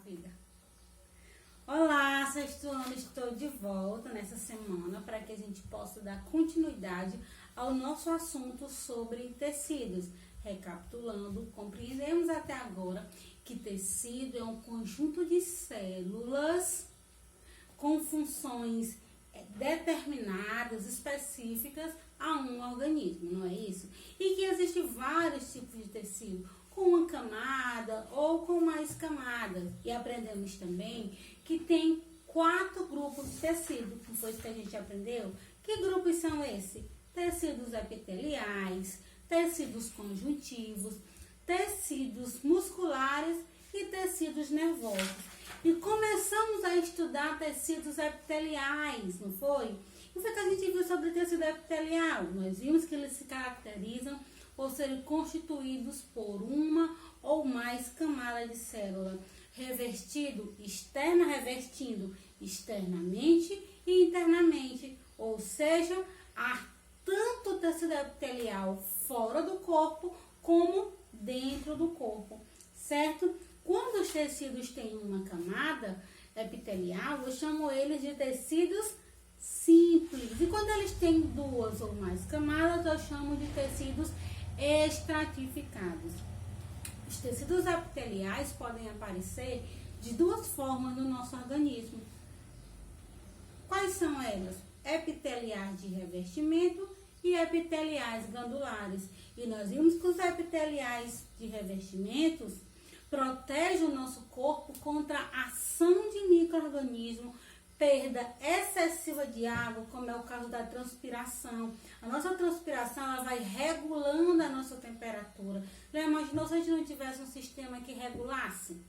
vida. Olá, sexto ano, estou de volta nessa semana para que a gente possa dar continuidade ao nosso assunto sobre tecidos. Recapitulando, compreendemos até agora que tecido é um conjunto de células com funções determinadas, específicas a um organismo, não é isso? E que existem vários tipos de tecido, com uma camada ou com mais camadas. E aprendemos também que tem 4 grupos de tecido, que foi isso que a gente aprendeu. Que grupos são esses? Tecidos epiteliais, tecidos conjuntivos, tecidos musculares e tecidos nervosos. E começamos a estudar tecidos epiteliais, não foi? E foi que a gente viu sobre tecido epitelial. Nós vimos que eles se caracterizam por serem constituídos por uma ou mais camadas de célula, revestindo externamente e internamente, ou seja, há tanto tecido epitelial fora do corpo como dentro do corpo, certo? Quando os tecidos têm uma camada epitelial, eu chamo eles de tecidos simples. E quando eles têm 2 ou mais camadas, eu chamo de tecidos estratificados. Os tecidos epiteliais podem aparecer de 2 formas no nosso organismo. Quais são elas? Epiteliais de revestimento e epiteliais glandulares. E nós vimos que os epiteliais de revestimentos protegem o nosso corpo contra a ação de micro-organismos, perda excessiva de água, como é o caso da transpiração. A nossa transpiração ela vai regulando a nossa temperatura. Já imaginou se a gente não tivesse um sistema que regulasse?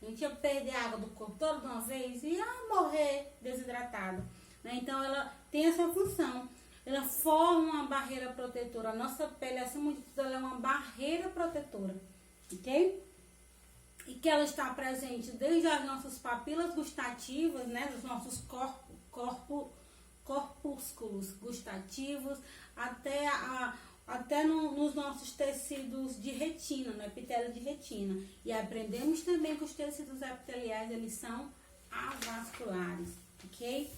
A gente ia perder água do corpo toda de uma vez e ia morrer desidratado. Então ela tem essa função. Ela forma uma barreira protetora. A nossa pele, acima de tudo, ela é uma barreira protetora. Ok? E que ela está presente desde as nossas papilas gustativas, né, dos nossos corpúsculos gustativos, até nos nossos tecidos de retina, no epitélio de retina. E aprendemos também que os tecidos epiteliais, eles são avasculares, ok?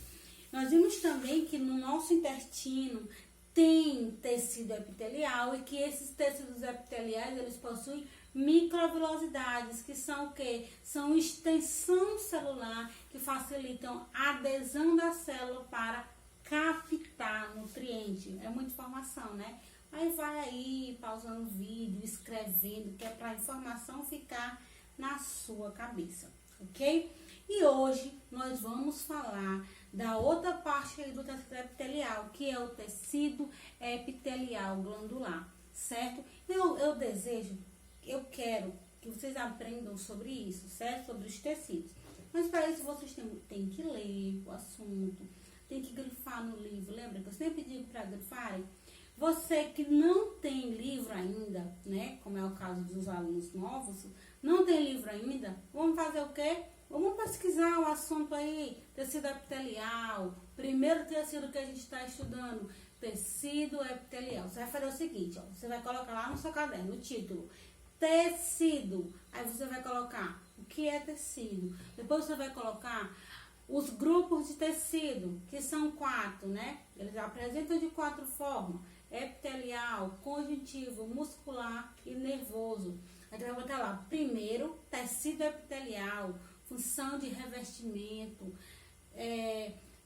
Nós vimos também que no nosso intestino tem tecido epitelial e que esses tecidos epiteliais, eles possuem microvilosidades, que são o quê? São extensão celular que facilitam a adesão da célula para captar nutriente. É muita informação, né? Aí vai aí pausando o vídeo, escrevendo, que é para a informação ficar na sua cabeça, ok? E hoje nós vamos falar da outra parte aí do tecido epitelial, que é o tecido epitelial glandular, certo? Eu quero que vocês aprendam sobre isso, certo? Sobre os tecidos. Mas para isso vocês têm que ler o assunto, tem que grifar no livro. Lembra que eu sempre digo para grifarem? Você que não tem livro ainda, né? Como é o caso dos alunos novos, não tem livro ainda, vamos fazer o quê? Vamos pesquisar o assunto aí, tecido epitelial. Primeiro tecido que a gente está estudando, tecido epitelial. Você vai fazer o seguinte, ó, você vai colocar lá no seu caderno o título, tecido. Aí você vai colocar o que é tecido. Depois você vai colocar os grupos de tecido, que são 4, né? Eles apresentam de 4 formas: epitelial, conjuntivo, muscular e nervoso. Aí você vai botar lá, primeiro, tecido epitelial, função de revestimento,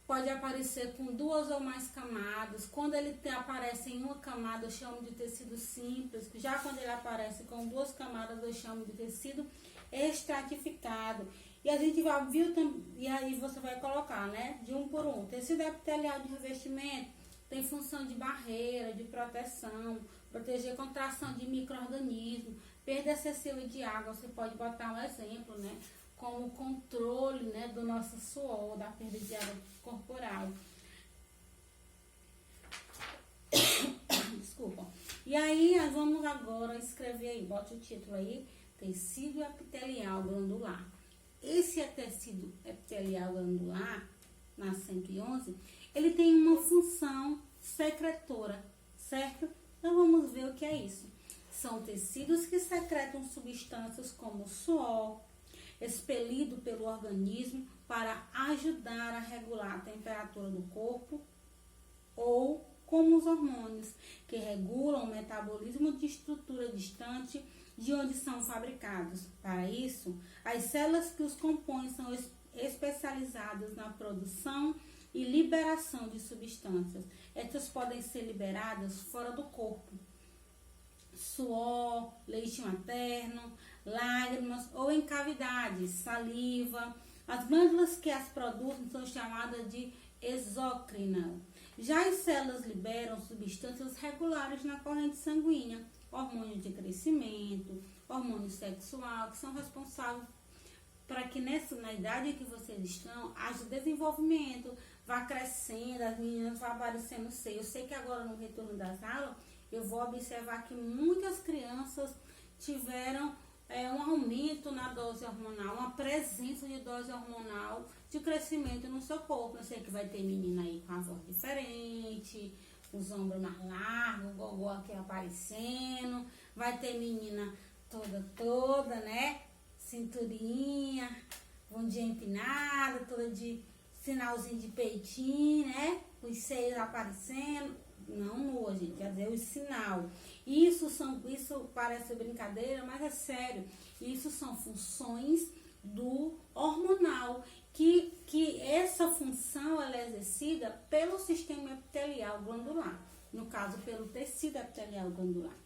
pode aparecer com 2 ou mais camadas. Quando ele aparece em uma camada, eu chamo de tecido simples. Já quando ele aparece com 2 camadas, eu chamo de tecido estratificado. E a gente já viu, e aí você vai colocar, né, de um por um. Tecido epitelial de revestimento tem função de barreira, de proteção, proteger contra a ação de micro-organismos, perda excessiva de água. Você pode botar um exemplo, né, como controle, né, do nosso suor, da perda de água corporal. Desculpa. E aí, nós vamos agora escrever aí, bote o título aí, tecido epitelial glandular. Esse tecido epitelial glandular, na 111, ele tem uma função secretora, certo? Então, vamos ver o que é isso. São tecidos que secretam substâncias como suor, expelido pelo organismo para ajudar a regular a temperatura do corpo, ou como os hormônios, que regulam o metabolismo de estrutura distante de onde são fabricados. Para isso, as células que os compõem são especializadas na produção e liberação de substâncias. Estas podem ser liberadas fora do corpo. Suor, leite materno, lágrimas ou em cavidades, saliva. As glândulas que as produzem são chamadas de exócrinas. Já as células liberam substâncias regulares na corrente sanguínea, hormônios de crescimento, hormônio sexual, que são responsáveis para que na idade em que vocês estão, haja desenvolvimento, vá crescendo, as meninas vão aparecendo seio. Eu sei que agora no retorno das aulas, eu vou observar que muitas crianças tiveram um aumento na dose hormonal, uma presença de dose hormonal de crescimento no seu corpo. Eu sei que vai ter menina aí com a voz diferente, os ombros mais largos, o gogó aqui aparecendo, vai ter menina toda, né? Cinturinha, bundinha empinada, toda de sinalzinho de peitinho, né? Os seios aparecendo. Não nua, gente, quer dizer, o sinal. Isso parece brincadeira, mas é sério. Isso são funções do hormonal, que essa função ela é exercida pelo sistema epitelial glandular, no caso, pelo tecido epitelial glandular.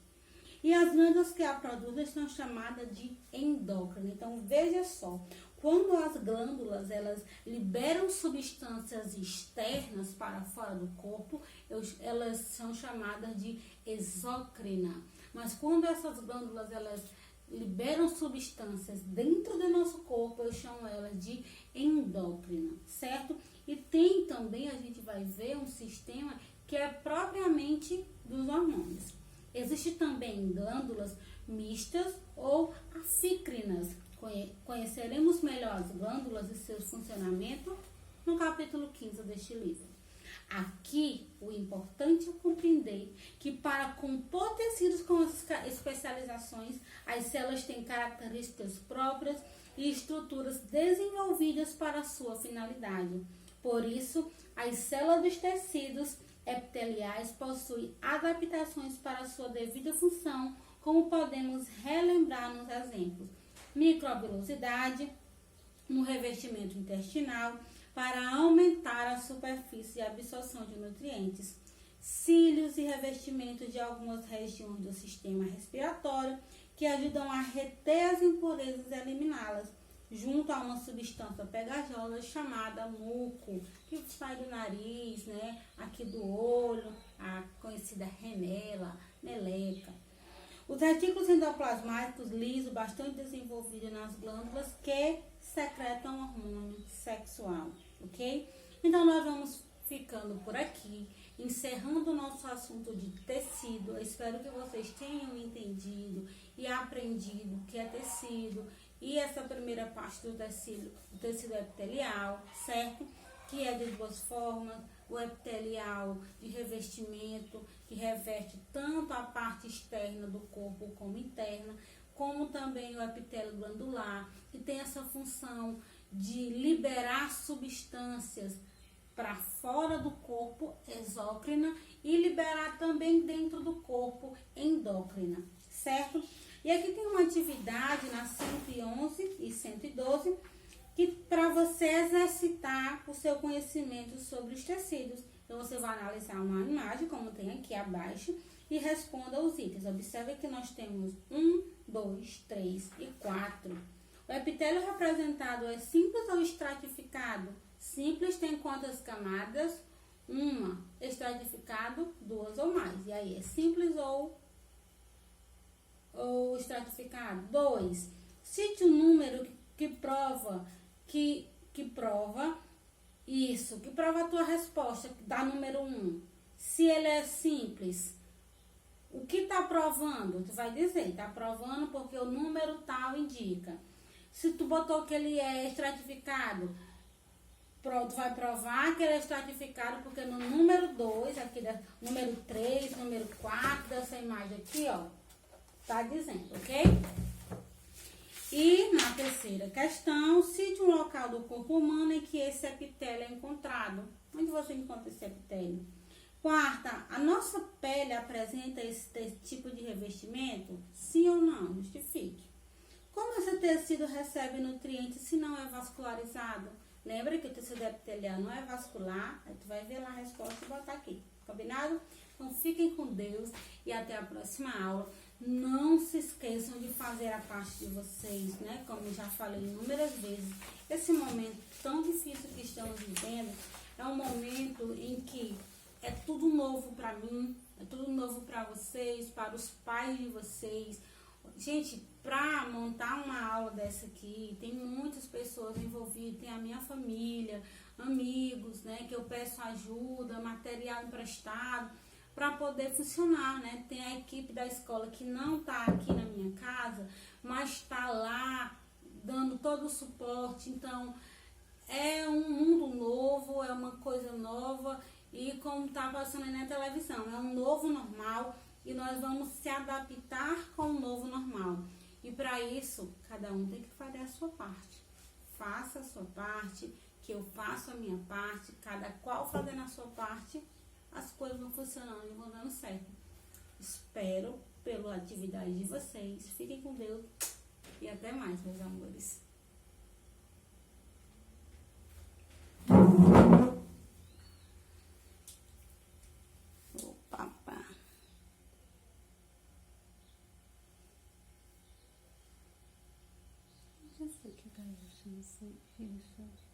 E as glândulas que a produzem são chamadas de endócrinas. Então, veja só, quando as glândulas elas liberam substâncias externas para fora do corpo, elas são chamadas de exócrina. Mas quando essas glândulas elas liberam substâncias dentro do nosso corpo, eu chamo elas de endócrina, certo? E tem também, a gente vai ver, um sistema que é propriamente dos hormônios. Existem também glândulas mistas ou acícrinas. Conheceremos melhor as glândulas e seu funcionamento no capítulo 15 deste livro. Aqui, o importante é compreender que para compor tecidos com essas especializações, as células têm características próprias e estruturas desenvolvidas para a sua finalidade. Por isso, as células dos tecidos epiteliais possuem adaptações para a sua devida função, como podemos relembrar nos exemplos: microbiolosidade, no revestimento intestinal, para aumentar a superfície de absorção de nutrientes, cílios e revestimento de algumas regiões do sistema respiratório, que ajudam a reter as impurezas e eliminá-las, junto a uma substância pegajosa chamada muco, que sai do nariz, né, aqui do olho, a conhecida renela, meleca. Os retículos endoplasmáticos lisos, bastante desenvolvidos nas glândulas, que secretam hormônio sexual, ok? Então, nós vamos ficando por aqui, encerrando o nosso assunto de tecido. Eu espero que vocês tenham entendido e aprendido o que é tecido, e essa primeira parte do tecido epitelial, certo? Que é de duas formas: o epitelial de revestimento, que reveste tanto a parte externa do corpo como interna, como também o epitélio glandular, que tem essa função de liberar substâncias para fora do corpo, exócrina, e liberar também dentro do corpo, endócrina, certo? E aqui tem uma atividade na 111 e 112, que para você exercitar o seu conhecimento sobre os tecidos. Então, você vai analisar uma imagem, como tem aqui abaixo, e responda os itens. Observe que nós temos 1, 2, 3 e 4. O epitélio representado é simples ou estratificado? Simples tem quantas camadas? Uma. Estratificado, duas ou mais. E aí, é simples ou estratificado? 2. Cite um número que prova isso, que prova a tua resposta, da número 1. Se ele é simples, o que está provando? Tu vai dizer, está provando porque o número tal indica. Se tu botou que ele é estratificado, tu vai provar que ele é estratificado porque no número 2, aqui, número 3, número 4, dessa imagem aqui, ó, tá dizendo, ok? E na terceira questão, cite um local do corpo humano em que esse epitélio é encontrado. Onde você encontra esse epitélio? Quarta, a nossa pele apresenta esse tipo de revestimento? Sim ou não? Justifique. Como esse tecido recebe nutrientes se não é vascularizado? Lembra que o tecido epitelial não é vascular? Aí tu vai ver lá a resposta e botar aqui. Combinado? Então fiquem com Deus e até a próxima aula. Não se esqueçam de fazer a parte de vocês, né? Como eu já falei inúmeras vezes, esse momento tão difícil que estamos vivendo é um momento em que é tudo novo para mim, é tudo novo para vocês, para os pais de vocês. Gente, para montar uma aula dessa aqui, tem muitas pessoas envolvidas, tem a minha família, amigos, né? Que eu peço ajuda, material emprestado para poder funcionar, né? Tem a equipe da escola que não está aqui na minha casa, mas está lá dando todo o suporte. Então, é um mundo novo, é uma coisa nova e como está passando aí na televisão, é um novo normal e nós vamos se adaptar com o novo normal. E para isso, cada um tem que fazer a sua parte. Faça a sua parte, que eu faço a minha parte, cada qual fazendo a sua parte, as coisas vão funcionando e vão dando certo. Espero pela atividade de vocês. Fiquem com Deus e até mais, meus amores. Opa. Já sei que caiu, não sei isso.